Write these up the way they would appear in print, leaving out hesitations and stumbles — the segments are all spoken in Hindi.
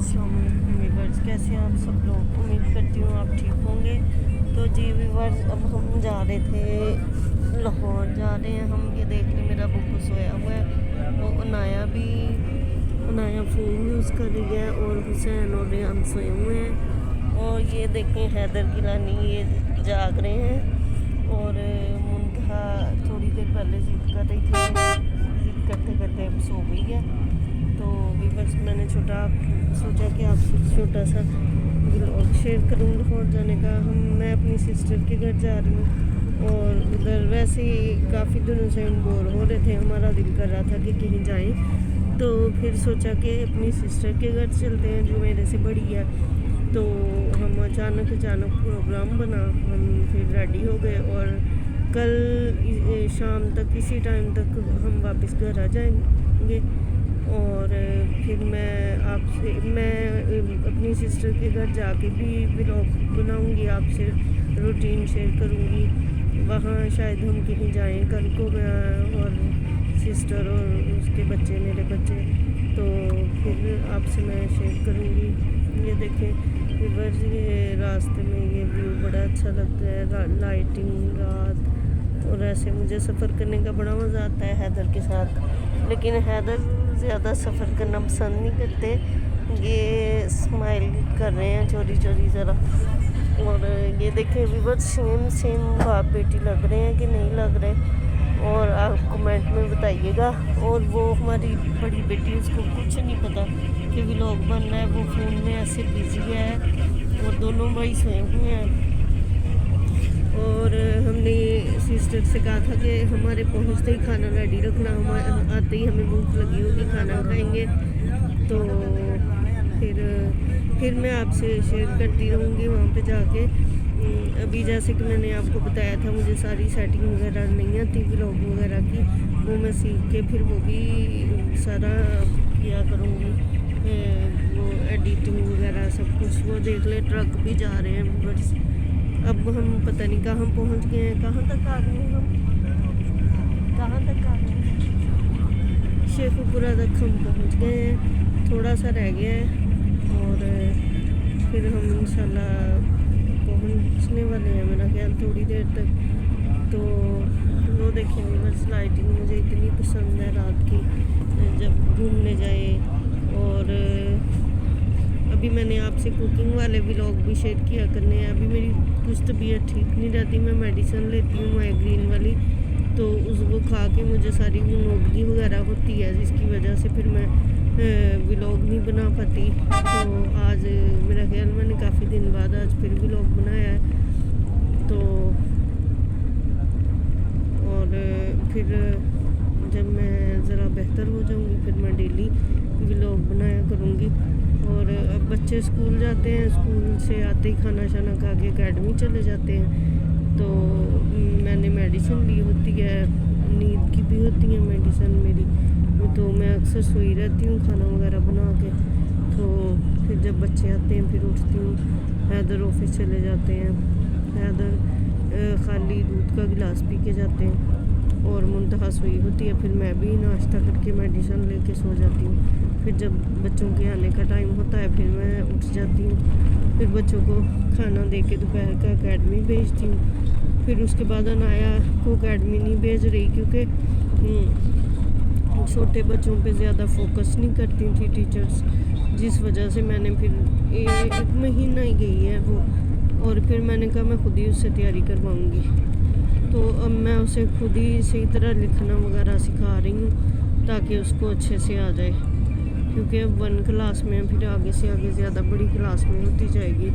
व्यूवर्स, कैसे हैं आप सब लोग। उम्मीद करती हूँ आप ठीक होंगे। तो जी व्यूवर्स, अब हम जा रहे थे लाहौर जा रहे हैं हम। ये देख लें मेरा बुक सोया हुआ है, वो अनाया फ़ोन यूज़ कर रही है और हुसैन और रियान सोए हुए हैं। और ये देखें हैदर गिलानी ये जाग रहे हैं और मुंतहा थोड़ी देर पहले ज़िद कर रही थी, ज़िद करते करते अब सो गई है। तो व्यूवर्स, मैंने सोचा कि आपसे छोटा सा व्लॉग शेयर करूँ लाहौर जाने का। मैं अपनी सिस्टर के घर जा रही हूँ और उधर वैसे ही काफ़ी दिनों से हम बोर हो रहे थे, हमारा दिल कर रहा था कि कहीं जाएं। तो फिर सोचा कि अपनी सिस्टर के घर चलते हैं जो मेरे से बड़ी है। तो हम अचानक प्रोग्राम बना, हम फिर रेडी हो गए और कल शाम तक इसी टाइम तक हम वापस घर आ जाएंगे। और फिर मैं अपनी सिस्टर के घर जाके भी व्लॉग बनाऊंगी, आपसे रूटीन शेयर करूंगी। वहाँ शायद हम कहीं जाएं कल को, मैं और सिस्टर और उसके बच्चे, मेरे बच्चे। तो फिर आपसे मैं शेयर करूंगी। ये देखें व्यूअर्स, ये रास्ते में ये व्यू बड़ा अच्छा लगता है, लाइटिंग रात। और ऐसे मुझे सफ़र करने का बड़ा मज़ा आता है हैदर के साथ। लेकिन हैदर ज़्यादा सफ़र करना पसंद नहीं करते, ये स्माइल कर रहे हैं चोरी चोरी ज़रा। और ये देखें व्यूअर्स, सेम बाप बेटी लग रहे हैं कि नहीं लग रहे, और आप कमेंट में बताइएगा। और वो हमारी बड़ी बेटी, उसको कुछ नहीं पता कि व्लॉग बन रहा है, वो फ़ोन में ऐसे बिज़ी है। और दोनों भाई सोए हुए हैं। और हमने सिस्टर से कहा था कि हमारे पहुंचते ही खाना रेडी रखना, हम आते ही हमें भूख लगी होगी, खाना खाएंगे। तो फिर मैं आपसे शेयर करती रहूँगी वहाँ पे जाके। अभी जैसे कि मैंने आपको बताया था, मुझे सारी सेटिंग वगैरह नहीं आती व्लॉग वगैरह की, वो मैं सीख के फिर वो भी सारा किया करूँगी, वो एडिटिंग वगैरह सब कुछ। वो देख ले ट्रक भी जा रहे हैं बस। अब हम पता नहीं कहाँ पहुँच गए हैं, कहाँ तक आ गए हम, कहाँ तक आ गए हैं। शेखुपुरा तक हम पहुँच गए हैं, थोड़ा सा रह गया है और फिर हम इंशाल्लाह पहुँचने वाले हैं मेरा ख्याल थोड़ी देर तक। तो वो देखेंगे बस, लाइटिंग मुझे इतनी पसंद है रात की जब घूमने जाए। और अभी मैंने आपसे कुकिंग वाले व्लॉग भी शेयर किया करने हैं। अभी मेरी कुछ तबीयत ठीक नहीं रहती, मैं मेडिसिन लेती हूँ माइग्रेन वाली, तो उसको खा के मुझे सारी नोकदी वगैरह होती है, जिसकी वजह से फिर मैं व्लॉग नहीं बना पाती। तो आज मेरा ख्याल मैंने काफ़ी दिन बाद आज फिर व्लॉग बनाया है। तो और फिर जब मैं ज़रा बेहतर हो जाऊँगी फिर मैं डेली व्लॉग बनाया करूँगी। और अब बच्चे स्कूल जाते हैं, स्कूल से आते ही खाना शाना खा के अकेडमी चले जाते हैं। तो मैंने मेडिसिन ली होती है, नींद की भी होती है मेडिसिन मेरी, तो मैं अक्सर सोई रहती हूँ खाना वगैरह बना के। तो फिर जब बच्चे आते हैं फिर उठती हूँ, हैदर ऑफिस चले जाते हैं, हैदर खाली दूध का गिलास पी के जाते हैं और मुंतहा सोई होती है। फिर मैं भी नाश्ता करके मेडिसिन लेके सो जाती हूँ। फिर जब बच्चों के आने का टाइम होता है फिर मैं उठ जाती हूँ, फिर बच्चों को खाना दे के दोपहर का अकेडमी भेजती हूँ। फिर उसके बाद अनाया को अकेडमी नहीं भेज रही क्योंकि छोटे बच्चों पे ज़्यादा फोकस नहीं करती थी टीचर्स, जिस वजह से मैंने फिर एक महीना ही गई है वो। और फिर मैंने कहा मैं खुद ही उससे तैयारी करवाऊँगी। तो अब मैं उसे खुद ही सही तरह लिखना वगैरह सिखा रही हूँ ताकि उसको अच्छे से आ जाए, क्योंकि अब 1 क्लास में, फिर आगे से आगे ज़्यादा बड़ी क्लास में होती जाएगी।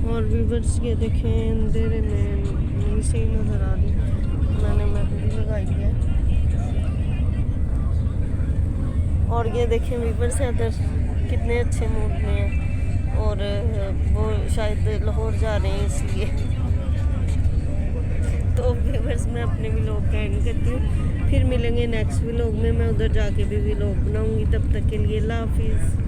और व्यूअर्स ये देखें अंधेरे में नहीं सही नज़र आ रही, मैंने मेहंदी लगाई है। और ये देखें व्यूअर्स, इधर कितने अच्छे मूड में हैं और वो शायद लाहौर जा रहे हैं इसलिए। तो व्यूअर्स, मैं अपने व्लॉग का एंड करती हूँ, फिर मिलेंगे नेक्स्ट व्लॉग में। मैं उधर जाके भी व्लॉग बनाऊँगी, तब तक के लिए अल्लाह हाफिज़।